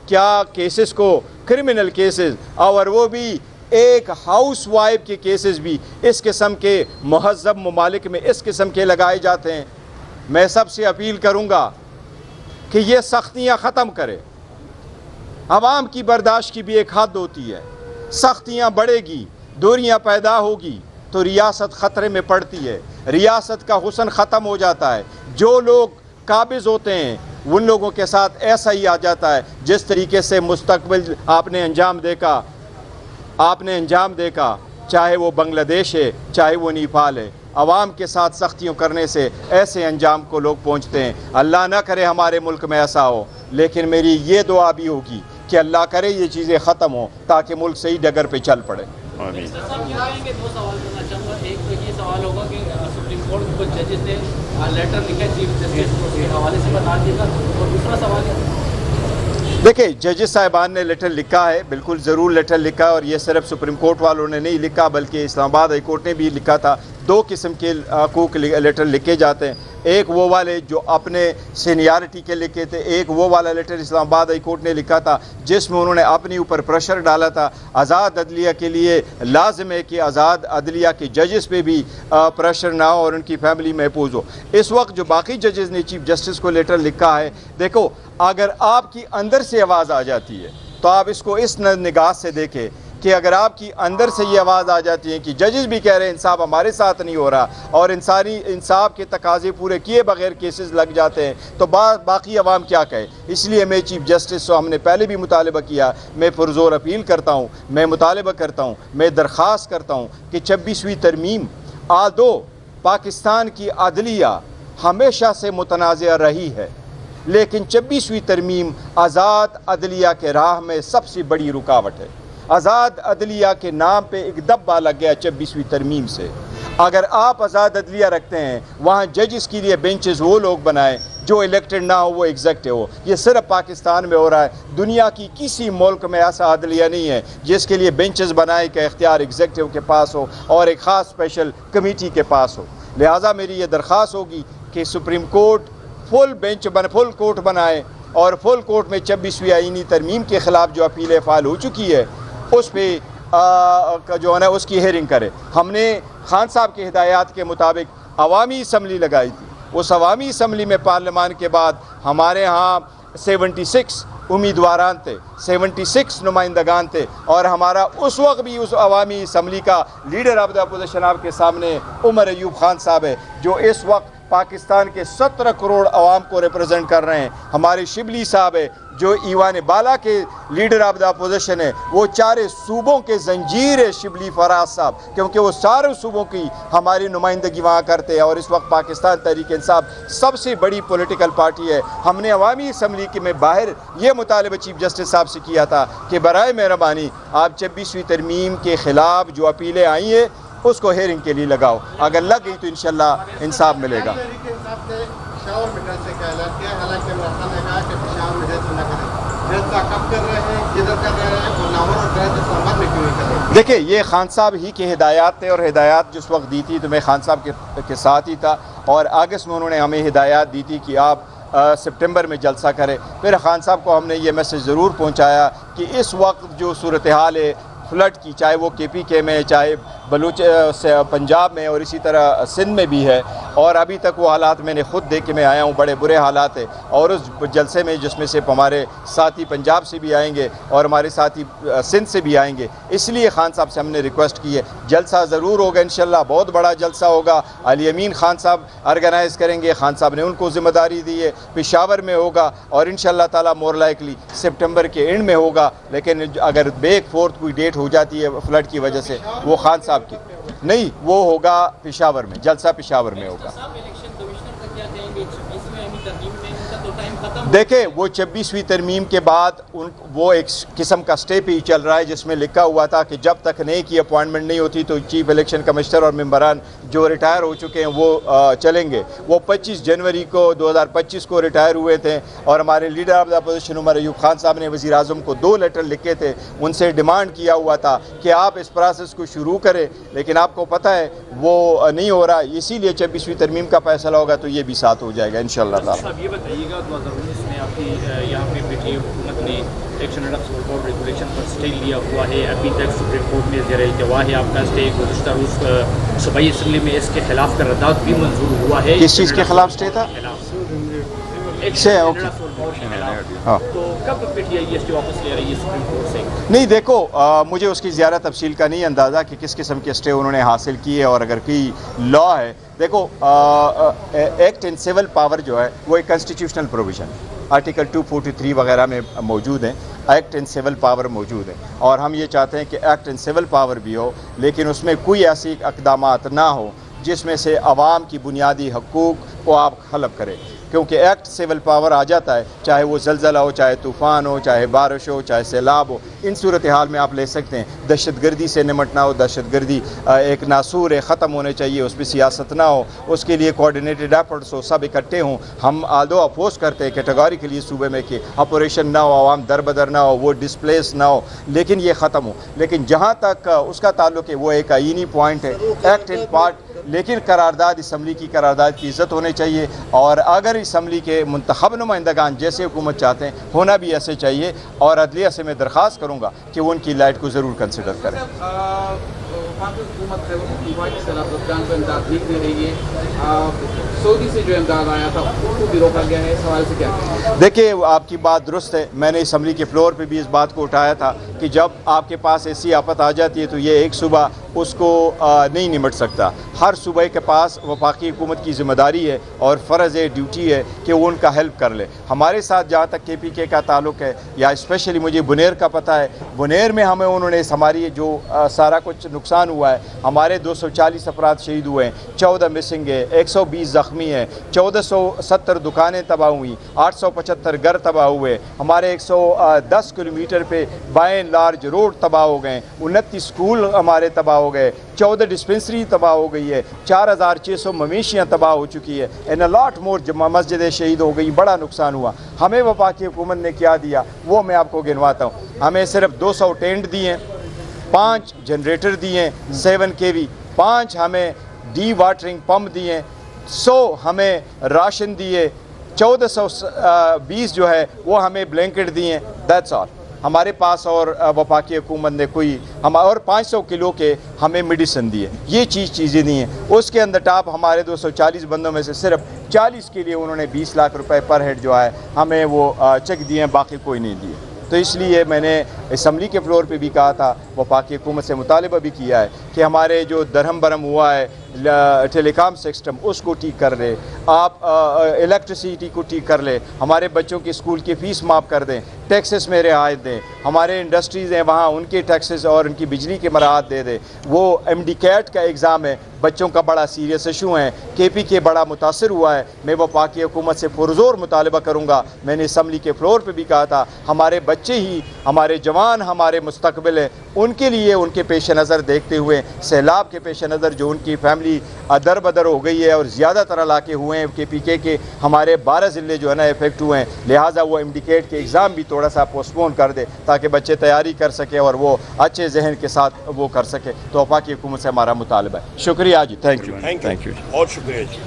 کیا کیسز کو criminal cases اور وہ بھی ایک ہاؤس وائف کے کیسز بھی اس قسم کے مہذب ممالک میں اس قسم کے لگائے جاتے ہیں۔ میں سب سے اپیل کروں گا کہ یہ سختیاں ختم کرے۔ عوام کی برداشت کی بھی ایک حد ہوتی ہے، سختیاں بڑھے گی، دوریاں پیدا ہوگی تو ریاست خطرے میں پڑتی ہے، ریاست کا حسن ختم ہو جاتا ہے۔ جو لوگ قابض ہوتے ہیں ان لوگوں کے ساتھ ایسا ہی آ جاتا ہے جس طریقے سے مستقبل آپ نے انجام دیکھا، چاہے وہ بنگلہ دیش ہے چاہے وہ نیپال ہے۔ عوام کے ساتھ سختیوں کرنے سے ایسے انجام کو لوگ پہنچتے ہیں۔ اللہ نہ کرے ہمارے ملک میں ایسا ہو، لیکن میری یہ دعا بھی ہوگی کہ اللہ کرے یہ چیزیں ختم ہوں تاکہ ملک صحیح ڈگر پہ چل پڑے۔ آمین۔ دو سوال کرنا چاہوں گا۔ ایک تو یہ سوال ہوگا کہ سپریم کورٹ کے کچھ ججز نے لیٹر لکھا چیف جسٹس کو، اس کے حوالے سے بتا دیے گا۔ اور دوسرا سوال ہے، دیکھیں ججز صاحبان نے لیٹر لکھا ہے، بالکل ضرور لیٹر لکھا ہے، اور یہ صرف سپریم کورٹ والوں نے نہیں لکھا بلکہ اسلام آباد ہائی کورٹ نے بھی لکھا تھا۔ دو قسم کے حقوق لیٹر لکھے جاتے ہیں، ایک وہ والے جو اپنے سینیارٹی کے لکھے تھے، ایک وہ والا لیٹر اسلام آباد ہائی کورٹ نے لکھا تھا جس میں انہوں نے اپنی اوپر پریشر ڈالا تھا۔ آزاد عدلیہ کے لیے لازم ہے کہ آزاد عدلیہ کے ججز پہ بھی پریشر نہ ہو اور ان کی فیملی محفوظ ہو۔ اس وقت جو باقی ججز نے چیف جسٹس کو لیٹر لکھا ہے، دیکھو اگر آپ کی اندر سے آواز آ جاتی ہے تو آپ اس کو اس نگاہ سے دیکھیں کہ اگر آپ کی اندر سے یہ آواز آ جاتی ہے کہ ججز بھی کہہ رہے ہیں انصاف ہمارے ساتھ نہیں ہو رہا اور انسانی انصاف کے تقاضے پورے کیے بغیر کیسز لگ جاتے ہیں، تو باقی عوام کیا کہے؟ اس لیے میں چیف جسٹس سے ہم نے پہلے بھی مطالبہ کیا، میں پرزور اپیل کرتا ہوں، میں مطالبہ کرتا ہوں، میں درخواست کرتا ہوں کہ 26ویں ترمیم آدو پاکستان کی عدلیہ ہمیشہ سے متنازع رہی ہے، لیکن 26ویں ترمیم آزاد عدلیہ کے راہ میں سب سے بڑی رکاوٹ ہے۔ آزاد عدلیہ کے نام پہ ایک دبا لگ گیا 26ویں ترمیم سے۔ اگر آپ آزاد عدلیہ رکھتے ہیں وہاں ججز کے لیے بینچز وہ لوگ بنائیں جو الیکٹڈ نہ ہو، وہ ایگزیکٹو ہو۔ یہ صرف پاکستان میں ہو رہا ہے، دنیا کی کسی ملک میں ایسا عدلیہ نہیں ہے جس کے لیے بینچز بنائے کا اختیار ایگزیکٹو کے پاس ہو اور ایک خاص اسپیشل کمیٹی کے پاس ہو۔ لہٰذا میری یہ درخواست ہوگی کہ سپریم کورٹ فل کورٹ بنائے اور فل کورٹ میں 26ویں آئینی ترمیم کے خلاف جو اپیل فائل ہو چکی ہے اس پہ جو ہے نا اس کی ہیئرنگ کرے۔ ہم نے خان صاحب کے ہدایات کے مطابق عوامی اسمبلی لگائی تھی، اس عوامی اسمبلی میں پارلیمان کے بعد ہمارے ہاں 76 امیدواران تھے، 76 نمائندگان تھے، اور ہمارا اس وقت بھی اس عوامی اسمبلی کا لیڈر آف دا اپوزیشن آپ کے سامنے عمر ایوب خان صاحب ہے جو اس وقت پاکستان کے 17 کروڑ عوام کو ریپرزینٹ کر رہے ہیں۔ ہمارے شبلی صاحب ہے جو ایوان بالا کے لیڈر آف دا اپوزیشن ہے، وہ 4 صوبوں کے زنجیر ہے شبلی فراز صاحب، کیونکہ وہ سارے صوبوں کی ہماری نمائندگی وہاں کرتے ہیں، اور اس وقت پاکستان تحریک انصاف سب سے بڑی پولیٹیکل پارٹی ہے۔ ہم نے عوامی اسمبلی کے میں باہر یہ مطالبہ چیف جسٹس صاحب سے کیا تھا کہ برائے مہربانی آپ 26ویں ترمیم کے خلاف جو اپیلیں آئی ہیں اس کو ہیئرنگ کے لیے لگاؤ، اگر لگ گئی تو انشاءاللہ انصاف ملے گا۔ دیکھیں یہ خان صاحب ہی کی ہدایات تھے، اور ہدایات جس وقت دی تھی تو میں خان صاحب کے ساتھ ہی تھا، اور اگست میں انہوں نے ہمیں ہدایات دی تھی کہ آپ سپٹمبر میں جلسہ کریں۔ پھر خان صاحب کو ہم نے یہ میسج ضرور پہنچایا کہ اس وقت جو صورتحال ہے فلڈ کی، چاہے وہ KPK میں، چاہے پنجاب میں، اور اسی طرح سندھ میں بھی ہے، اور ابھی تک وہ حالات میں نے خود دیکھ کے میں آیا ہوں، بڑے برے حالات ہیں، اور اس جلسے میں جس میں سے ہمارے ساتھی پنجاب سے بھی آئیں گے اور ہمارے ساتھی سندھ سے بھی آئیں گے، اس لیے خان صاحب سے ہم نے ریکویسٹ کی ہے جلسہ ضرور ہوگا انشاءاللہ، بہت بڑا جلسہ ہوگا، علی امین خان صاحب آرگنائز کریں گے، خان صاحب نے ان کو ذمہ داری دی ہے، پشاور میں ہوگا، اور انشاءاللہ تعالیٰ مور لائکلی سپٹمبر کے اینڈ میں ہوگا، لیکن اگر بیک فورتھ کوئی ڈیٹ ہو جاتی ہے فلڈ کی وجہ سے وہ خان صاحب کی نہیں، وہ ہوگا پشاور میں، جلسہ پشاور میں ہوگا۔ دیکھیں وہ 26ویں ترمیم کے بعد وہ ایک قسم کا سٹیپ ہی چل رہا ہے جس میں لکھا ہوا تھا کہ جب تک نئے کی اپوائنٹمنٹ نہیں ہوتی تو چیف الیکشن کمشنر اور ممبران جو ریٹائر ہو چکے ہیں وہ چلیں گے۔ وہ 25 جنوری کو 2025 کو ریٹائر ہوئے تھے، اور ہمارے leader of the opposition Omar Ayub Khan صاحب نے وزیر اعظم کو 2 لیٹر لکھے تھے، ان سے ڈیمانڈ کیا ہوا تھا کہ آپ اس پروسیس کو شروع کریں، لیکن آپ کو پتہ ہے وہ نہیں ہو رہا، اسی لیے 26ویں ترمیم کا فیصلہ ہوگا تو یہ بھی ساتھ ہو جائے گا انشاءاللہ تعالی۔ یہ بتائیے گا 2019 میں آپ کی یہاں پہ پی ٹی اے حکومت نے action of supreme court regulation per stay لیا ہوا ہے, ابھی تک سپریم کورٹ میں زیر التوا ہے آپ کا اسٹے. گزشتہ روز صوبائی اسمبلی میں اس کے خلاف قرارداد بھی منظور ہوا ہے. کس چیز کے خلاف اسٹے تھا؟ ہاں. تو کب پی ٹی آئی یہ اسٹے واپس لے رہی ہے سپریم کورٹ سے؟ نہیں دیکھو, مجھے اس کی زیادہ تفصیل کا نہیں اندازہ کہ کس قسم کے اسٹے انہوں نے حاصل کی ہے, اور اگر کوئی لا ہے. دیکھو, ایکٹ ان سول پاور جو ہے وہ ایک کنسٹیٹیوشنل پروویژن آرٹیکل 243 وغیرہ میں موجود ہیں. ایکٹ ان سول پاور موجود ہے, اور ہم یہ چاہتے ہیں کہ ایکٹ ان سول پاور بھی ہو, لیکن اس میں کوئی ایسی اقدامات نہ ہو جس میں سے عوام کی بنیادی حقوق کو آپ حلب کریں. کیونکہ ایکٹ سول پاور آ جاتا ہے, چاہے وہ زلزلہ ہو, چاہے طوفان ہو, چاہے بارش ہو, چاہے سیلاب ہو. ان صورتحال میں آپ لے سکتے ہیں. دہشت گردی سے نمٹنا ہو, دہشت گردی ایک ناسور ہے, ختم ہونے چاہیے, اس پہ سیاست نہ ہو, اس کے لیے کوآرڈینیٹڈ ایفرٹس ہو, سب اکٹھے ہوں. ہم آدو اپوز کرتے ہیں کیٹیگوریکلی صوبے میں کہ آپریشن نہ ہو, عوام دربدر نہ ہو, وہ ڈسپلیس نہ ہو, لیکن یہ ختم ہو. لیکن جہاں تک اس کا تعلق ہے وہ ایک آئینی پوائنٹ ہے, ایکٹ ان پارٹ. لیکن قرارداد اسمبلی کی قرارداد کی عزت ہونی چاہیے, اور اگر اسمبلی کے منتخب نمائندگان جیسے حکومت چاہتے ہیں ہونا بھی ایسے چاہیے. اور عدلیہ سے میں درخواست کروں گا کہ وہ ان کی لائٹ کو ضرور کنسیڈر کریں. حکومت ہے وہ سیلاب افغان کو امداد نہیں دے رہی ہے, سعودی سے جو امداد آیا تھا ان کو بھی روکا گیا ہے, اس حوالے سے کیا کہیں؟ دیکھیے, آپ کی بات درست ہے. میں نے اسمبلی کے فلور پہ بھی اس بات کو اٹھایا تھا کہ جب آپ کے پاس ایسی آفت آ جاتی ہے تو یہ ایک صوبہ اس کو نہیں نمٹ سکتا. ہر صوبے کے پاس وفاقی حکومت کی ذمہ داری ہے اور فرض ہے, ڈیوٹی ہے کہ وہ ان کا ہیلپ کر لے. ہمارے ساتھ جہاں تک کے پی کے کا تعلق ہے, یا اسپیشلی مجھے بنیر کا پتہ ہے, بنیر میں ہمیں انہوں نے ہماری جو سارا کچھ نقصان ہوا ہے, ہمارے 240 افراد شہید ہوئے ہیں, 14 مسنگ ہے, 120 زخمی ہیں, 1470 دکانیں تباہ ہوئیں, 875 گھر تباہ ہوئے, ہمارے 110 کلومیٹر پہ بائیں لارج روڈ تباہ ہو گئے, 29 اسکول ہمارے تباہ ہو گئے, 14 ڈسپنسری تباہ ہو گئی ہے, 4600 مویشیاں تباہ ہو چکی ہے, اینڈ الاٹ مور مسجدیں شہید ہو گئی. بڑا نقصان ہوا. ہمیں وفاقی حکومت نے کیا دیا وہ میں آپ کو گنواتا ہوں. ہمیں صرف 200 ٹینٹ دیے, 5 جنریٹر دیے 7 kV, 5 ہمیں ڈی واٹرنگ پمپ دیے, 100 ہمیں راشن دیے, 1420 جو ہے وہ ہمیں بلینکٹ دیے. دیٹس آل ہمارے پاس. اور وفاقی حکومت نے کوئی اور 500 کلو کے ہمیں میڈیسن دیے. یہ چیزیں دی ہیں. اس کے اندر ٹاپ ہمارے 240 بندوں میں سے صرف 40 کے لیے انہوں نے 20 لاکھ روپے پر ہیڈ جو ہے ہمیں وہ چیک دیے ہیں, باقی کوئی نہیں دیے. تو اس لیے میں نے اسمبلی کے فلور پہ بھی کہا تھا, وفاقی حکومت سے مطالبہ بھی کیا ہے کہ ہمارے جو درہم برہم ہوا ہے ٹیلی کام سسٹم اس کو ٹھیک کر لے, آپ الیکٹریسٹی کو ٹھیک کر لے, ہمارے بچوں کی اسکول کی فیس معاف کر دیں, ٹیکسز میں رعایت دیں, ہمارے انڈسٹریز ہیں وہاں ان کے ٹیکسز اور ان کی بجلی کے مراحت دے دیں. وہ ایم ڈی کیٹ کا ایگزام ہے, بچوں کا بڑا سیریس ایشو ہے, کے پی کے بڑا متاثر ہوا ہے. میں وفاقی حکومت سے پرزور مطالبہ کروں گا. میں نے اسمبلی کے فلور پہ بھی کہا تھا, ہمارے بچے ہی ہمارے جوان ہمارے مستقبل ہیں, ان کے لیے ان کے پیش نظر دیکھتے ہوئے, سیلاب کے پیش نظر جو ان کی فیملی ادر بدر ہو گئی ہے اور زیادہ تر علاقے ہوئے ہیں کے پی کے ہمارے 12 ضلع جو ہے نا افیکٹ ہوئے ہیں, لہٰذا وہ انڈیکیٹ کے ایگزام بھی تھوڑا سا پوسٹ پون کر دے تاکہ بچے تیاری کر سکے اور وہ اچھے ذہن کے ساتھ وہ کر سکے. تو وفاقی حکومت سے ہمارا مطالبہ ہے. شکریہ جی, تھینک یو. بہت شکریہ جی.